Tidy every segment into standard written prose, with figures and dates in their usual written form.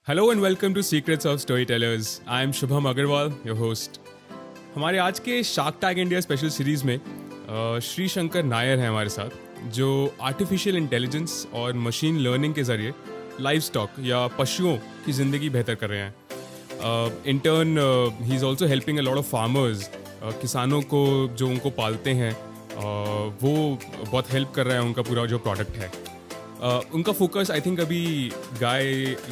Hello and welcome to secrets of story tellers. I am Shubham Agarwal, your host. हमारे आज के shark tank India special series में श्री शंकर नायर हैं हमारे साथ, जो आर्टिफिशियल इंटेलिजेंस और मशीन लर्निंग के ज़रिए लाइव स्टॉक या पशुओं की ज़िंदगी बेहतर कर रहे हैं। In turn he is also helping a lot of farmers, किसानों को जो उनको पालते हैं वो बहुत हेल्प कर रहा है उनका पूरा जो प्रोडक्ट है। उनका फोकस आई थिंक अभी गाय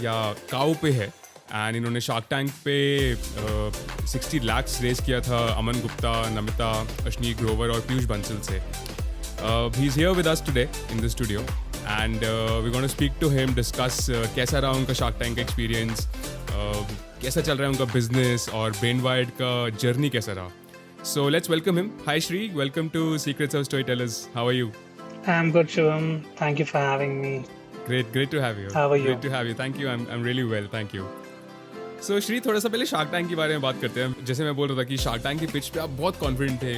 या काऊ पे है, एंड इन्होंने शार्क टैंक पे 60 लाख्स रेज किया था अमन गुप्ता, नमिता, अश्नी ग्रोवर और पीयूष बंसल से। He is here with us today in the studio and we gonna speak to him, discuss कैसा रहा उनका शार्क टैंक का एक्सपीरियंस, कैसा चल रहा है उनका बिजनेस और ब्रेनवाइड का जर्नी कैसा रहा। So let's welcome him. Hi Shri, welcome to secrets of story tellers. How are you? I'm good, Shivam. Thank you for having me. Great to have you. How are you? Great to have you. Thank you. I'm really well. Thank you. So Shri, थोड़ा सा पहले shark tank के बारे में बात करते हैं। जैसे मैं बोल रहा था कि शार्क टैंक की पिच पे आप बहुत कॉन्फिडेंट थे,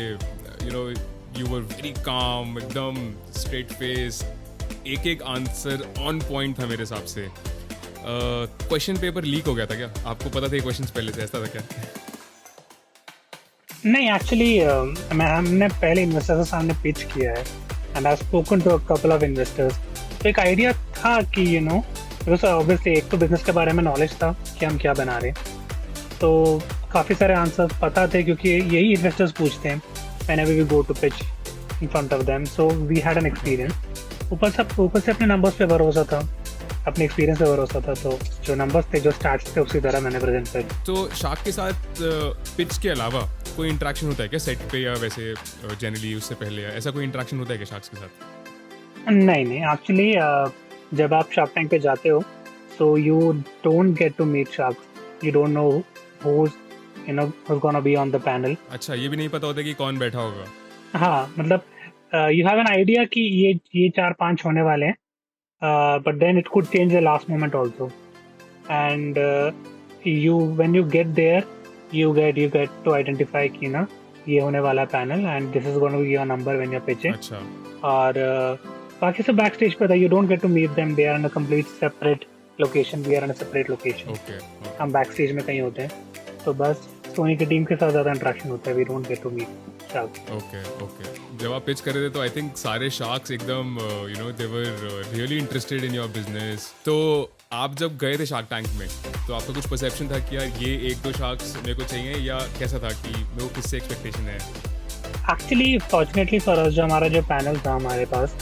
यू वर वेरी काम, एकदम स्ट्रेट फेस, एक आंसर ऑन पॉइंट था मेरे हिसाब से। क्वेश्चन पेपर लीक हो गया था क्या? आपको पता था ये क्वेश्चंस पहले से, ऐसा था क्या? नहीं, एक्चुअली हमने पहले इन्वेस्टर्स के सामने पिच किया है and I've spoken to a couple of investors. तो एक आइडिया था कि ऑब्वियसली एक तो बिजनेस के बारे में नॉलेज था कि हम क्या बना रहे हैं, तो काफ़ी सारे आंसर्स पता थे क्योंकि यही इन्वेस्टर्स पूछते हैं whenever we go to pitch in front of them. So we had an experience. ऊपर से अपने नंबर्स पे भरोसा था, अपने एक्सपीरियंस पे भरोसा था, तो जो नंबर्स थे, जो स्टैट्स थे, उसी तरह मैंने प्रेजेंट कर। तो शार्क के साथ पिच के अलावा कोई इंटरेक्शन होता है क्या सेट पे, या वैसे जनरली उससे पहले ऐसा कोई इंटरेक्शन होता है क्या शार्क्स के साथ? नहीं, एक्चुअली जब आप शार्क टैंक पे जाते हो, so you don't get to meet sharks, you don't know who's gonna be on the panel. अच्छा, ये भी नहीं पता होता कि कौन बैठा होगा। हाँ, मतलब यू हैव एन आइडिया कि ये 4-5 होने वाले हैं, but then it could change the last moment also, and when you get there, you get to identify कि ना ये होने वाला panel and this is going to be your number when you're pitching. अच्छा। और बाकी सब बैक स्टेज पे था, you don't get to meet them, they are in a complete separate location, we are in a separate location. Okay. हम back stage में कहीं होते हैं, तो बस सोनी की टीम के साथ ज़्यादा इंटरेक्शन होता है, we don't get to meet sharks. Okay. जब आप पिच कर रहे थे तो आई थिंक सारे शार्क्स एकदम they were really interested in your business. तो आप जब गए थे शार्क टैंक में, तो आपका कुछ परसेप्शन था कि यार ये 1-2 शार्क्स मेरे को चाहिए, या कैसा था कि मेरे को किससे एक्सपेक्टेशन है? एक्चुअली फॉर्चुनेटली फॉर अस, जो हमारा जो पैनल था हमारे पास,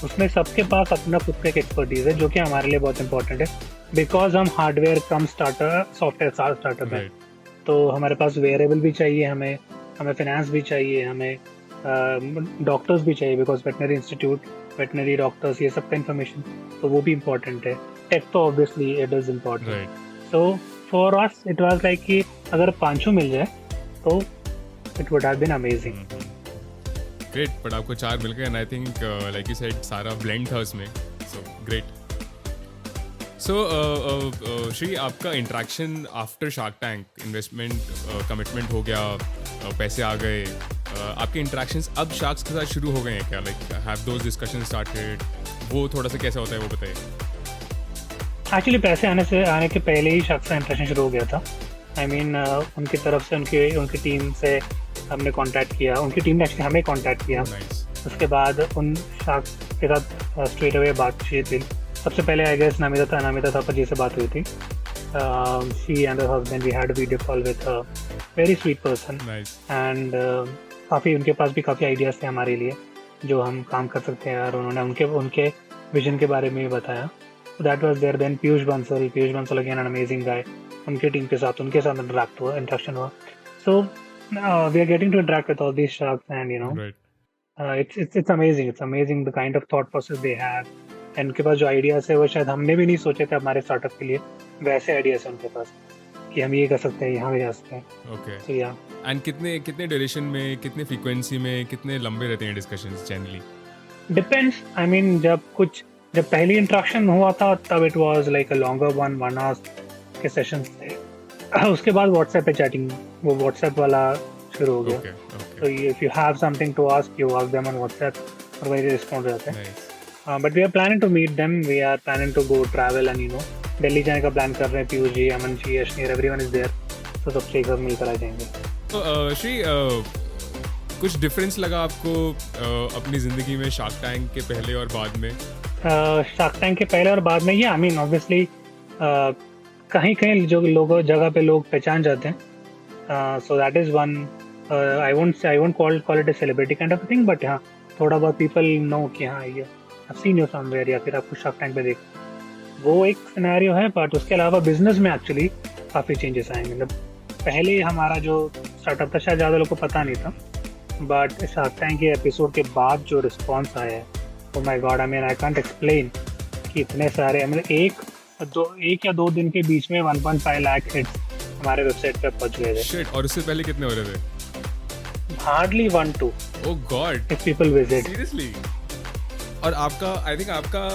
उसमें सबके पास अपना खुद का एक एक्सपर्टीज है, जो कि हमारे लिए बहुत इंपॉर्टेंट है, बिकॉज हम हार्डवेयर कम सॉफ्टवेयर स्टार्टअप है। तो हमारे पास वेयरेबल भी चाहिए, हमें फाइनेंस भी चाहिए, हमें डॉक्टर्स भी चाहिए, because veterinary institute, veterinary doctors, ये सब का इन्फॉर्मेशन, तो वो भी इम्पोर्टेंट है। टेक तो obviously it is important. So for us it was like कि अगर 5 मिल जाए तो it would have been amazing. Great, but आपको 4 मिल गए, and I think like you said सारा ब्लेंड था उसमें, सो ग्रेट। सो श्री, आपका interaction after shark tank, investment commitment हो गया, पैसे आ गए, आपके इंटरेक्शंस अब शार्क्स के साथ शुरू हो गए हैं क्या? Like have those discussion started? वो थोड़ा सा कैसा होता है वो बताइए। एक्चुअली पैसे आने के पहले ही शार्क्स का इंटरेक्शन शुरू हो गया था। आई मीन उनकी तरफ से उनकी टीम से हमने कांटेक्ट किया, उनकी टीम ने एक्चुअली हमें कांटेक्ट किया। उसके बाद उन शार्क्स के साथ स्ट्रेट अवे बातचीत हुई। सबसे पहले आई गेस नमिता था जी से बात हुई थी। She and her husband, we had a video call with a very sweet person, and काफ़ी उनके पास भी काफ़ी आइडियाज़ थे हमारे लिए जो हम काम कर सकते हैं, और उन्होंने उनके विजन के बारे में भी बताया। That was there. Then Piyush Bansal again an amazing guy, उनके टीम के साथ इंटरेक्शन हुआ। So we are getting to interact with all these sharks, and it's amazing the kind of thought process they have, and उनके पास जो ideas है वो शायद हमने भी नहीं सोचे थे हमारे स्टार्टअप के लिए, वैसे आइडियाज़ हैं उनके पास कि हम ये कर सकते हैं, यहाँ भी जा सकते हैं। ओके। सो या, एंड कितने ड्यूरेशन में, कितने फ्रीक्वेंसी में, कितने लंबे रहते हैं discussions generally? Depends. I mean जब पहली इंटरेक्शन हुआ था तब it was like a longer 1 hour के सेशंस थे। उसके बाद व्हाट्सएप पे चैटिंग, वो व्हाट्सएप वाला शुरू हो गया। तो if you have something to ask, you ask them on WhatsApp, और वही रिस्पॉन्ड रहते हैं। But we are planning to meet them, we are planning to go travel and Delhi जाने का प्लान कर रहे हैं, Piyush ji, Aman ji, Ashneer, everyone is there, तो सबसे एक साथ मिलकर आ जाएंगे। तो श्री कुछ डिफरेंस लगा आपको अपनी ज़िंदगी में शार्क टैंक के पहले और बाद में? शार्क टैंक के पहले और बाद में ये आई मीन ऑब्वियसली कहीं कहीं जो लोगों जगह पे लोग पहचान जाते हैं, so that is one, I won't call it a celebrity kind of thing, but हाँ थोड़ा बहुत पीपल नो कि हाँ ये आई सीन यू समवेयर, या फिर आपको शार्क टैंक पे देख, वो एक सिनेरियो है। बट उसके अलावा बिजनेस में एक्चुअली काफ़ी चेंजेस आए। मतलब पहले हमारा जो स्टार्टअप था शायद ज़्यादा लोगों को पता नहीं था, बट शार्क टैंक के एपिसोड के बाद जो रिस्पॉन्स आया है, oh my God, I mean I can't explain कि इतने सारे, मतलब एक या दो दिन के बीच में 1.5 लाख हिट्स हमारे वेबसाइट पे पहुंच गए थे। शिट, और उससे पहले कितने हो रहे थे? Hardly 1-2 oh God, if people visit. Seriously? और आपका, आई थिंक आपका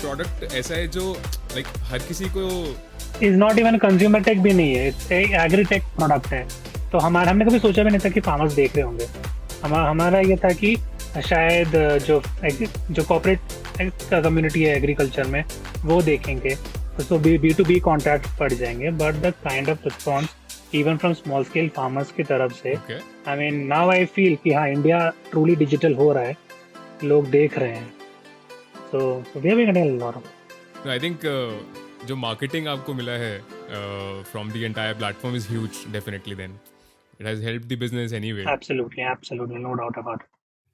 प्रोडक्ट ऐसा है जो लाइक हर किसी को, is not even consumer tech भी नहीं है, इट्स एग्री टेक प्रोडक्ट है। तो हमने कभी सोचा भी नहीं था कि फार्मर्स देख रहे होंगे। हमारा ये था कि शायद जो कॉर्पोरेट कम्युनिटी है एग्रीकल्चर में वो देखेंगे, तो B2B कॉन्ट्रैक्ट पड़ जाएंगे। But the kind of response even from small scale farmers की तरफ से, I mean now I feel कि हाँ इंडिया ट्रूली डिजिटल हो रहा है, लोग देख रहे हैं। So we are getting a lot of, I think जो मार्केटिंग आपको मिला है from the entire platform is huge, definitely then it has helped the business anyway. Absolutely no doubt about.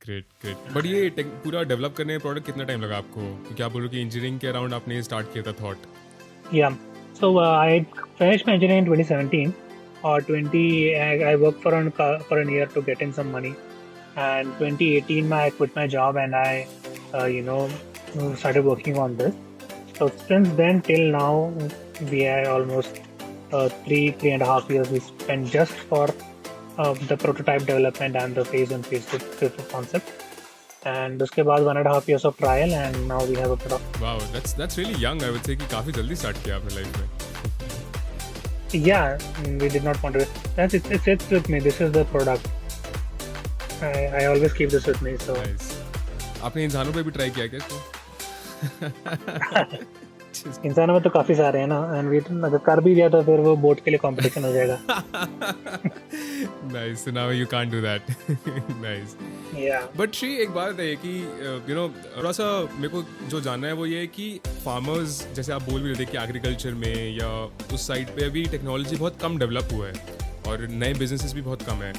Great. But ये पूरा डेवलप करने में product कितना time लगा आपको? क्योंकि आप बोल रहे हो कि इंजीनियरिंग के अराउंड आपने स्टार्ट किया था thought. Yeah, so I finished my engineering in 2017 or 20. I worked for a year to get in some money, and 2018 I quit my job and I started working on this. So since then till now we are almost 3.5 years we spent just for the prototype development and the phase 1 phase 2 concept. And उसके बाद 1.5 years of trial and now we have a product. Wow, that's really young, I would say कि काफी जल्दी start किया आपने life में। Yeah, we did not want to. It's with me. This is the product. I always keep this with me. So. Nice. आपने इंसानों पे भी ट्राई किया क्या इसको? इंसानों में तो काफी सारे हैं ना, एंड वी अगर कर भी दिया तो फिर वो बोट के लिए कंपटीशन हो जाएगा। Nice, so now you can't do that. Nice. Yeah. But Shri, एक बात है कि थोड़ा सा मेरे को जो जानना है वो ये है कि फार्मर्स, जैसे आप बोल भी रहे थे कि एग्रीकल्चर में या उस साइड पे अभी टेक्नोलॉजी बहुत कम डेवलप हुआ है और नए बिजनेसेस भी बहुत कम हैं,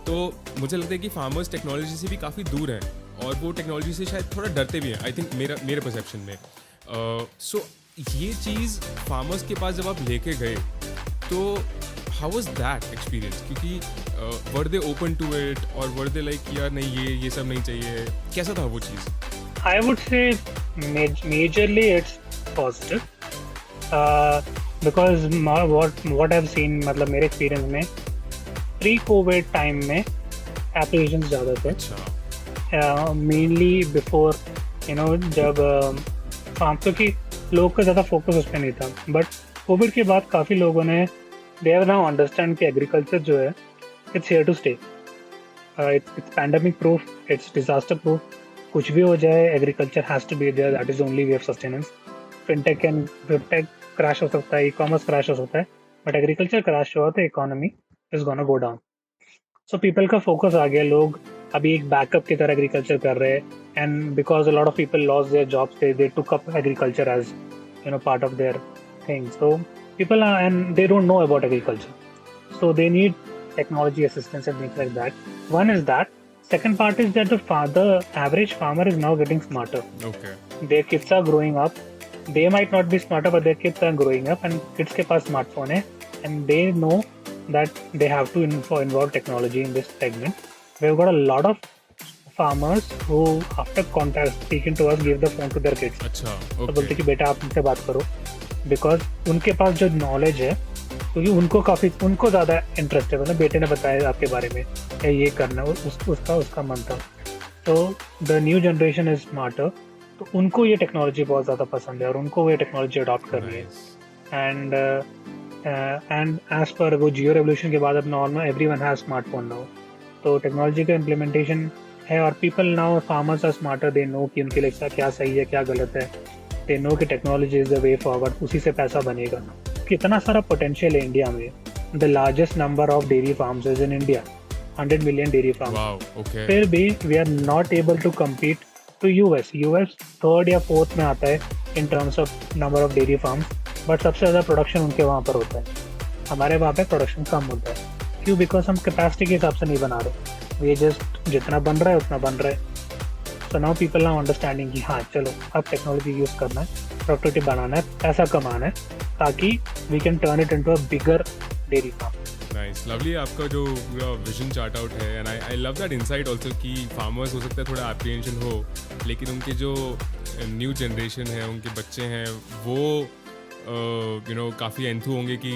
तो मुझे लगता है कि फार्मर्स टेक्नोलॉजी से भी काफ़ी दूर हैं और वो टेक्नोलॉजी से शायद थोड़ा डरते भी हैं, आई थिंक मेरे परसेप्शन में। सो ये चीज़ फार्मर्स के पास जब आप लेके गए तो हाउ वाज दैट एक्सपीरियंस? क्योंकि वर दे ओपन टू इट और वर दे लाइक यार नहीं ये सब नहीं चाहिए, कैसा था वो चीज़? I would say majorly it's positive because what I've seen, मतलब मेरे एक्सपीरियंस में प्री कोविड टाइम में एप्लीकेशंस ज़्यादा थे। अच्छा। मेनली बिफोर जब क्योंकि लोग का ज़्यादा फोकस उस पर नहीं था, बट कोविड के बाद काफ़ी लोगों ने दे हैव नाउ अंडरस्टैंड कि एग्रीकल्चर जो है it's here to stay, it's pandemic proof, it's disaster proof. कुछ भी हो जाए agriculture has to be there, that is only way of sustenance. Fintech crash हो सकता है, ई कॉमर्स क्रैश हो सकता है, बट एग्रीकल्चर क्रैश हुआ तो economy is gonna go down. So people का फोकस आ गया, लोग अभी एक बैकअप की तरह एग्रीकल्चर कर रहे हैं, and because a lot of people lost their jobs, they took up agriculture as part of their thing. So people are, and they don't know about agriculture, so they need technology assistance and things like that. One is that. Second part is that the average farmer is now getting smarter. Okay. Their kids are growing up. They might not be smarter, but their kids are growing up, and kids के पास smartphone है, and they know that they have to involve technology in this segment. We've got a lot of farmers who, after contact speaking to us, give the phone to their kids. अच्छा, तो okay. बोलते कि बेटा आप उनसे बात करो, because उनके पास जो नॉलेज है, क्योंकि उनको ज़्यादा इंटरेस्ट है, मतलब बेटे ने बताया आपके बारे में ये करना, उसका मन था। तो the new generation is smarter, तो उनको ये टेक्नोलॉजी बहुत ज़्यादा पसंद है और उनको ये टेक्नोलॉजी अडॉप्ट करनी है। एंड एज पर वो जियो रेवोल्यूशन के बाद अब normal everyone has smartphone now, तो टेक्नोलॉजी का इम्प्लीमेंटेशन है और people now, farmers are smarter, they know कि उनके लिए क्या सही है क्या गलत है। दे नो कि technology is the way forward, उसी से पैसा बनेगा। कितना सारा पोटेंशियल है इंडिया में। The largest number of dairy farms is in India, 100 million dairy farms. Wow, okay. फिर भी we are not able to compete to US third या फोर्थ में आता है in terms of number of dairy farms, but सबसे ज़्यादा production उनके वहाँ पर होता है, हमारे वहाँ पे प्रोडक्शन कम होता है। क्यों? बिकॉज हम कैपेसिटी के हिसाब से नहीं बना रहे, वे जस्ट जितना बन रहा है उतना बन रहा है। So now people now understanding कि हाँ चलो अब टेक्नोलॉजी यूज़ करना है, प्रोडक्टिविटी बनाना है, पैसा कमाना है, ताकि we can turn it into a bigger dairy farm. Nice, lovely आपका जो पूरा विजन चार्ट आउट है, and I love that insight also कि फार्मर्स हो सकता है थोड़ा एप्रीहेंशन हो, लेकिन उनके जो न्यू जनरेशन है, उनके बच्चे हैं, वो काफ़ी एंथू होंगे कि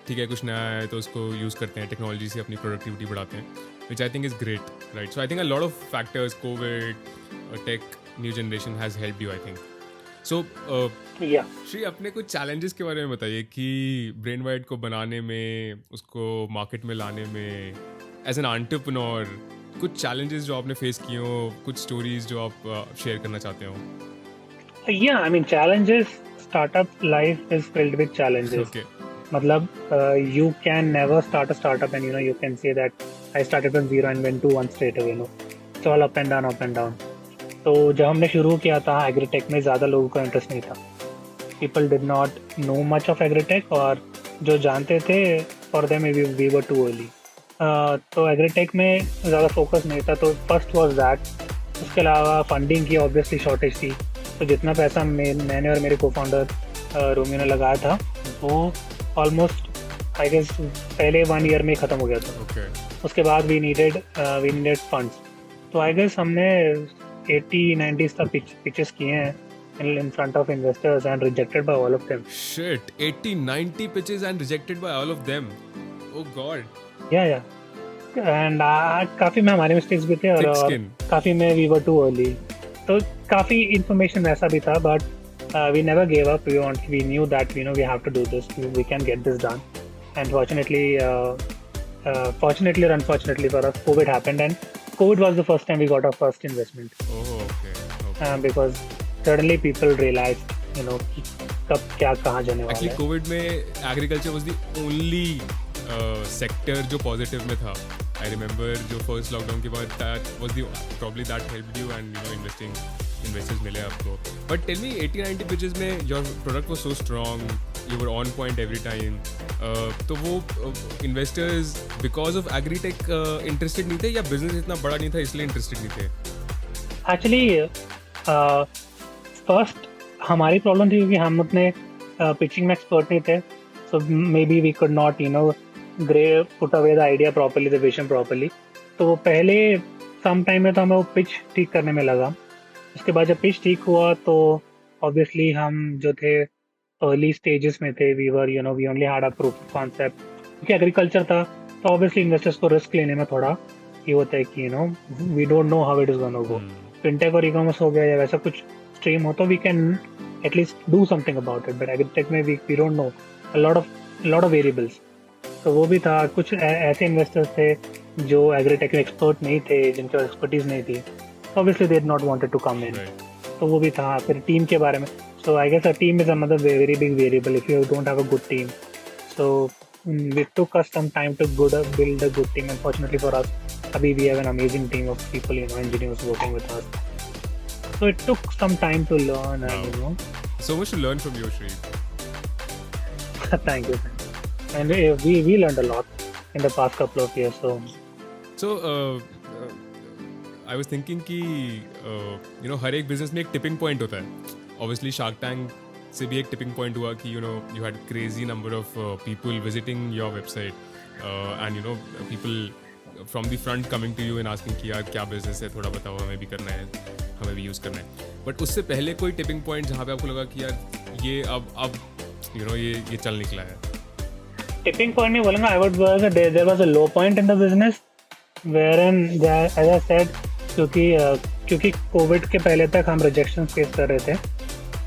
ठीक है कुछ नया है तो उसको यूज़ करते हैं, टेक्नोलॉजी से अपनी प्रोडक्टिविटी बढ़ाते हैं, which I think is great, right? So I think a lot of factors, covid, tech, new generation has helped you, I think. So Shri, अपने कुछ चैलेंजेस के बारे में बताइए कि ब्रेनवाइट को बनाने में, उसको मार्केट में लाने में, एज एन एंटरप्रेन्योर कुछ चैलेंजेस जो आपने फेस किए हो, कुछ स्टोरीज जो आप शेयर करना चाहते हो। Yeah, I mean challenges. Startup life is filled with challenges. Okay. मतलब you can never start a startup and you can say that I started from zero and went to one straight away. It's all up and down, up and down. तो जब हमने शुरू किया था agritech में, ज़्यादा लोगों का इंटरेस्ट नहीं था। People did not know much of agritech, और जो जानते थे for them we were too early. तो एग्रीटेक में ज़्यादा फोकस नहीं था, तो फर्स्ट वाज दैट। उसके अलावा फंडिंग की ऑब्वियसली शॉर्टेज थी, तो जितना पैसा मैंने और मेरे को फाउंडर रोमियो ने लगाया था वो ऑलमोस्ट आई गेस पहले 1 ईयर में ख़त्म हो गया था। Okay. उसके बाद वी नीडेड फंड्स, तो आई गेस हमने 80-90 तक पिचेस किए हैं in front of investors and rejected by all of them. Shit, 80-90 pitches and rejected by all of them. Oh God. Yeah. And काफ़ी में हमारे मिस्टेक्स भी थे, और काफ़ी में we were too early. तो काफ़ी इंफॉर्मेशन वैसा भी था, but we never gave up. We knew that we have to do this. We can get this done. And fortunately or unfortunately for us, COVID happened, and COVID was the first time we got our first investment. Oh, okay. Because suddenly people realized, कि कब क्या कहाँ जाने वाला है। Actually, COVID में agriculture was the only sector जो positive में था। I remember जो first lockdown के बाद that was probably that helped you, and investors मिले आपको। But tell me, 80-90 pitches में your product was so strong, you were on point every time. तो वो investors because of agritech interested नहीं थे, या business इतना बड़ा नहीं था इसलिए interested नहीं थे? Actually, first हमारी प्रॉब्लम थी क्योंकि हम अपने पिचिंग में एक्सपर्ट नहीं थे, so maybe we could not put away the idea properly, the vision properly. तो वो पहले सम टाइम में तो हमें वो पिच ठीक करने में लगा। उसके बाद जब पिच ठीक हुआ तो ऑब्वियसली हम जो थे अर्ली स्टेजेस में थे, we only had a proof of concept, क्योंकि एग्रीकल्चर था, तो ऑब्वियसली इन्वेस्टर्स को रिस्क लेने में थोड़ा ये होता है कि we don't know how it is going to go. Fintech और ई-कॉमर्स हो गया या वैसा कुछ स्ट्रीम हो तो we can at least do something about it, but agritech में we don't know a lot of variables. तो वो भी था। कुछ ऐसे इन्वेस्टर्स थे जो एग्रीटेक में एक्सपर्ट नहीं थे, जिनके पास एक्सपर्टीज नहीं थी, obviously they not wanted to come in. तो वो भी था। फिर टीम के बारे में, so I guess a team is another very big variable if you don't have a good team. So we took us some time to build a good team, and fortunately for us, अभी we have an amazing team of people, engineers working with us. So it took some time to learn, and so much to learn from you, Shri. Thank you. And we learned a lot in the past couple of years. So I was thinking कि हर एक business में एक tipping point होता है। Obviously shark tank से भी एक tipping point हुआ कि you had crazy number of people visiting your website, and people from the front coming to you and asking कि यार क्या बिजनेस है, थोड़ा बताओ, हमें भी करना है, हमें भी यूज़ करना है। बट उससे पहले कोई टिपिंग पॉइंट जहाँ पे आपको लगा कि यार ये अब ये चल निकला है? Tipping point नहीं बोलूँगा, I would say there was a low point in the business wherein, as I said, क्योंकि कोविड के पहले तक हम रिजेक्शन फेस कर रहे थे,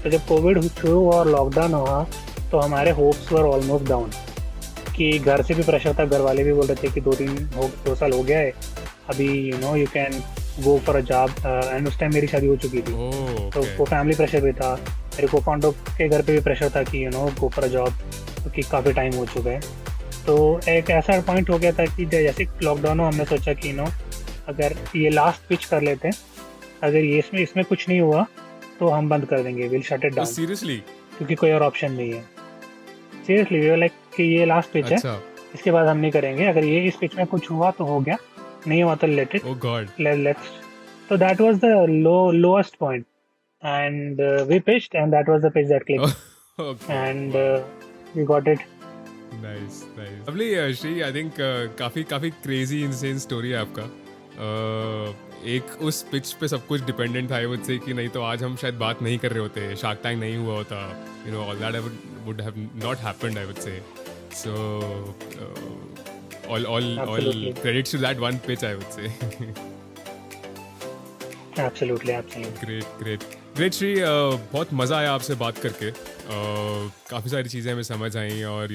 तो जब कोविड शुरू हुआ और लॉकडाउन हुआ तो हमारे होप्स वर ऑलमोस्ट डाउन, कि घर से भी प्रेशर था, घर वाले भी बोल रहे थे कि 2 साल हो गया है अभी, you can go for a job, and उस टाइम मेरी शादी हो चुकी थी, तो वो फैमिली प्रेशर भी था। मेरे को फाउंडर के घर पे भी प्रेशर था कि गो फॉर अ जॉब, क्योंकि काफ़ी टाइम हो चुका है। तो एक ऐसा पॉइंट हो गया था कि जैसे लॉकडाउन हो, हमने सोचा कि अगर ये लास्ट पिच कर लेते हैं, अगर ये इसमें इसमें कुछ नहीं हुआ तो हम बंद कर देंगे, will shut it down, seriously? क्योंकि कोई और ऑप्शन नहीं है। सीरियसली वी वर लाइक कि ये लास्ट पिच है, अच्छा। इसके बाद हम नहीं करेंगे, अगर ये इस पिच में कुछ हुआ तो हो गया, नहीं हुआ तो let it, oh God. Let's. So that was the lowest point, and we pitched, and that was the pitch that clicked, okay. and we got it. Nice nice, lovely Shri. I think काफ़ी काफ़ी crazy insane story है आपका। एक उस pitch पे सब कुछ dependent था, आई वुड से, कि नहीं तो आज हम शायद बात नहीं कर रहे होते, शार्क टैंक नहीं हुआ होता, all that would have not happened, I would से। सो all Absolutely. credits to that one pitch, I would say. Absolutely. Great Shri, बहुत मज़ा आया आपसे बात करके। काफ़ी सारी चीज़ें हमें समझ आई, और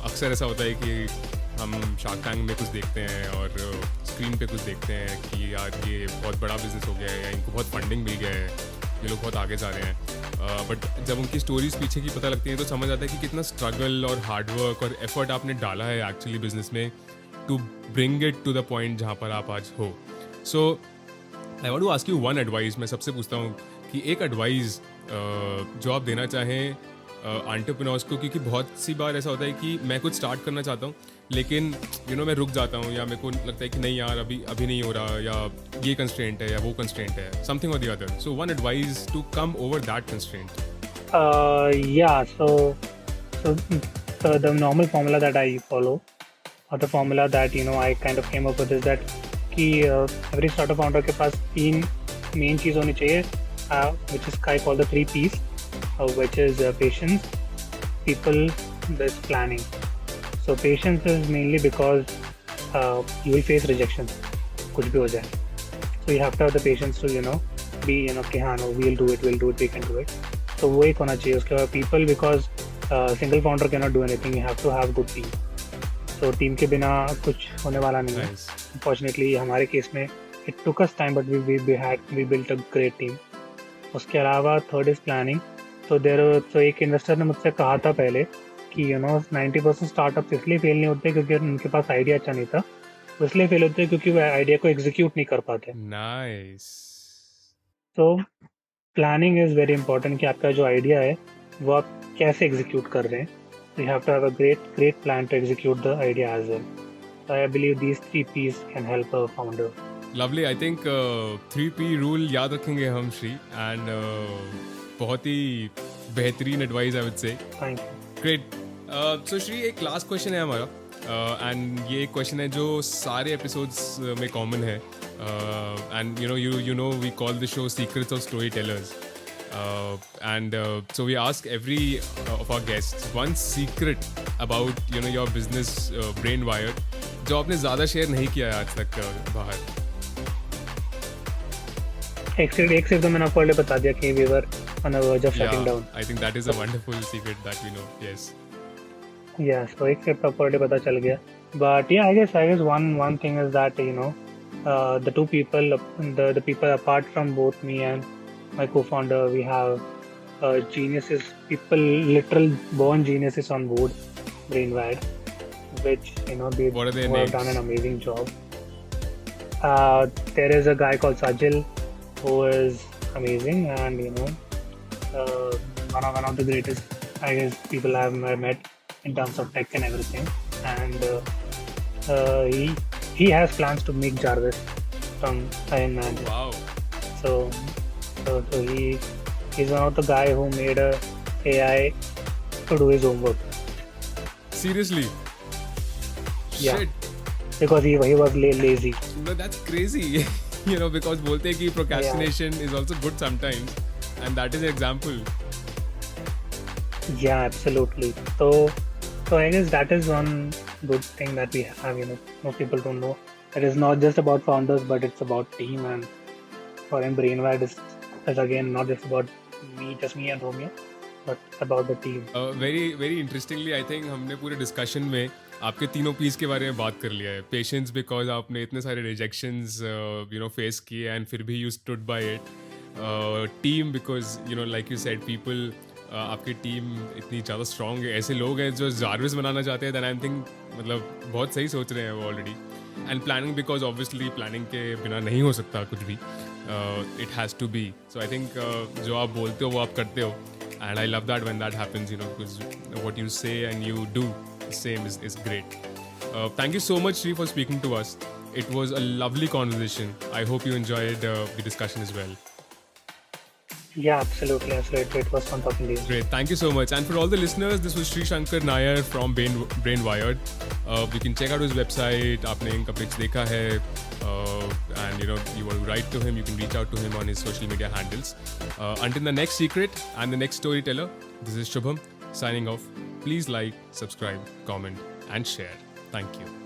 अक्सर ऐसा होता है कि हम शार्क टैंक में कुछ देखते हैं और स्क्रीन पे कुछ देखते हैं कि यार ये बहुत बड़ा बिजनेस हो गया है, या इनको बहुत फंडिंग मिल गया है, ये लोग बहुत आगे जा रहे हैं। बट जब उनकी स्टोरीज पीछे की पता लगती हैं तो समझ आता है कि कितना स्ट्रगल और हार्डवर्क और एफर्ट आपने डाला है एक्चुअली बिजनेस में, to bring it to the point जहाँ पर आप आज हो। So I want to ask you one advice. मैं सबसे पूछता हूँ कि एक एडवाइस जो आप देना चाहें एंटरप्रेन्योर्स को, क्योंकि बहुत सी बार ऐसा होता है कि मैं कुछ स्टार्ट करना चाहता हूँ लेकिन मैं रुक जाता हूँ, या मेरे को लगता है कि नहीं यार अभी नहीं हो रहा, या ये कंस्ट्रेंट है या वो कंस्ट्रेंट है, समथिंग और the other. So one advice to come over that constraint. Yeah, so the normal formula that I follow, or the formula that I kind of came up with, is that कि every startup founder के पास 3 main चीज़ होनी चाहिए, which is I call the 3 P's, which is patience, people, this planning. So patience is mainly because you will face rejection, कुछ भी हो जाए. So you have to have the patience to be कि हाँ no, we'll do it, we can do it. तो वो एक होना चाहिए. उसके बाद people, because single founder cannot do anything, you have to have good team. So team के बिना कुछ होने वाला नहीं है. Unfortunately हमारे केस में it took us time, but we built a great team. उसके अलावा थर्ड इज प्लानिंग. तो एक इन्वेस्टर ने मुझसे कहा था पहले कि 90% स्टार्टअप्स इसलिए फेल नहीं होते क्योंकि उनके पास आइडिया अच्छा नहीं था, वो इसलिए फेल होते हैं क्योंकि वो आइडिया को एग्जीक्यूट नहीं कर पाते. नाइस। तो प्लानिंग इज़ वेरी इंपॉर्टेंट कि आपका जो आइडिया है वो आप कैसे एग्जीक्यूट कर रहे हैं. You have to have a great plan to execute the idea as well. I believe these 3 P's can help a founder. Lovely. I think 3P rule याद रखेंगे हम श्री, एंड बहुत ही बेहतरीन advice I would say. Thank you. Great. So Shri, एक last question है हमारा, and ये एक क्वेश्चन है जो सारे एपिसोड्स में कॉमन है, and you know we call the show secrets of story tellers, and so we ask every of our guests one secret about your business, Brainwire, जो आपने ज़्यादा शेयर नहीं किया है आज तक बाहर. एक सिर्फ तो मैंने आपको ऑलरेडी बता दिया कि we were on a verge of shutting down. I think that is a wonderful secret that we know. Yes. Yes, so एक सिर्फ आपको ऑलरेडी पता चल गया. But yeah, I guess one thing is that the two people, the people apart from both me and my co-founder, we have geniuses, people, literal born geniuses on board Brainwired, which they What are their who have names? done an amazing job. There is a guy called Sajil who is amazing, and one of the greatest, I guess, people I have met in terms of tech and everything. And he has plans to make Jarvis from Iron Man. Wow. So he's one of the guy who made a AI to do his homework. Seriously? Yeah. Shit. Because he was lazy. No, that's crazy. Because बोलते हैं कि procrastination is also good sometimes, and that is an example. Yeah, absolutely. So I guess that is one good thing that we have. Most people don't know. It is not just about founders, but it's about team. And for him, Brainwired is again not just about me and Romeo, but about the team. Very very interestingly, I think हमने पूरे discussion में आपके तीनों piece के बारे में बात कर लिया है. पेशेंस, बिकॉज आपने इतने सारे रिजेक्शंस फेस किए एंड फिर भी you stood by it. team because like you said people आपकी टीम इतनी ज़्यादा स्ट्रॉन्ग है, ऐसे लोग हैं जो जारविस बनाना चाहते हैं, देन आई थिंक मतलब बहुत सही सोच रहे हैं वो already. And planning because obviously planning के बिना नहीं हो सकता कुछ भी, it has to be. So I think जो आप बोलते हो वो आप करते हो, and I love that when that happens, because what you say and you do same is great. Thank you so much, Shri, for speaking to us. It was a lovely conversation. I hope you enjoyed the discussion as well. Yeah, absolutely. It was fun talking to you. Great, thank you so much. And for all the listeners, this was Sri Shankar Nair from Brainwired. You can check out his website. आपने इनका pics देखा है, and you want to write to him, you can reach out to him on his social media handles. Until the next secret and the next storyteller, this is Shubham signing off. Please like, subscribe, comment, and share. Thank you.